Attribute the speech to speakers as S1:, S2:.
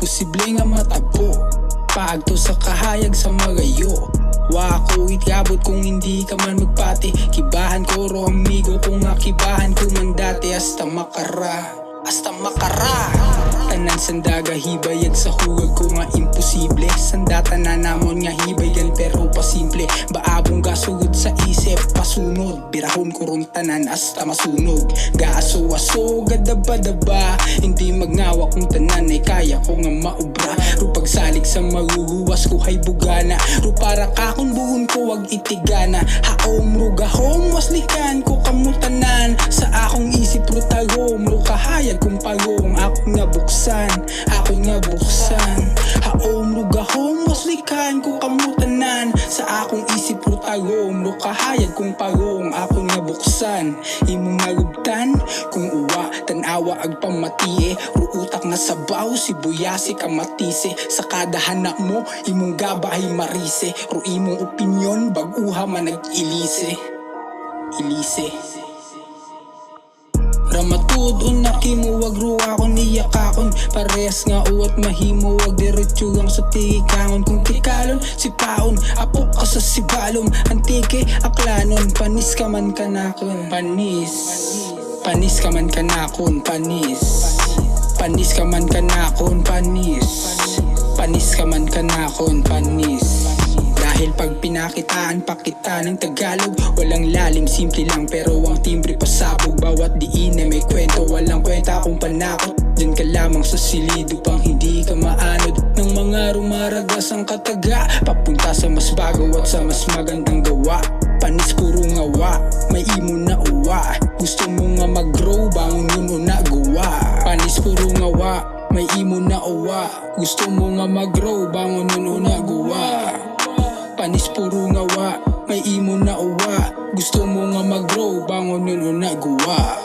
S1: posible nga matabo. Paagto sa kahayag sa magayo, wa ako itgabot kung hindi ka man magpati. Kibahan ko ro amigo kung akibahan ko man dati. Hasta makara tanan sandaga hibayag sa hugag ko nga imposible. Sandata na namon nga hibayan pero pasimple. Baabong gasugod sa isip pasunod, birahon ko ron tanan hasta masunog. Gaaso-aso gadaba-daba, hindi magnawa kung tanan ay kaya ko nga maubra. Ru pagsalig sa maguhuwas ko hay bugana, ru para kakon buhon ko wag itigana. Haom ru gahom waslikan ko kamutanan, sa akong isip ru tagom ru kahayag kung pagong ako nga buksan. Haom ru gahom waslikan ko kamutanan, sa akong isip ru tagom ru kahayag kung pagong ako nga buksan. Imong magubtan kung uwa tanawa ag pamatie, ru utak na sabaw sibuyasi kamatise. Sa kada hanak mo imong gabahay marise, ru imong opinyon bag-uha man nag-ilise. Ramatud unaki mo wag ruwa ko niyakakon, parehas nga uwat mahimo wag diretso ang sa tikangon. Kung tikalon si paon apo ka sa sibalom, antike aklanon panis ka man kanakon. Panis ka man kanakon, panis ka man kanakon, panis ka man kanakon, panis. Dahil pag pinakitaan pakita ng Tagalog, walang lalim, simple lang pero ang timbre pasabog. Bawat diin ay may kwento, walang kwenta kung panakot. Diyan ka lamang sa silido pang hindi ka maanod ng mga rumaragas ang kataga, papunta sa mas bago at sa mas magandang gawa. Panis puro ngawa, may imo na uwa, gusto mo nga mag-grow bangon yun una gawa. Panis puro ngawa, may imo na uwa, gusto mo nga mag-grow bangon yun una gawa. Panis puro ngawa, may imo na uwa, gusto mo nga mag-grow bangon yun una gawa.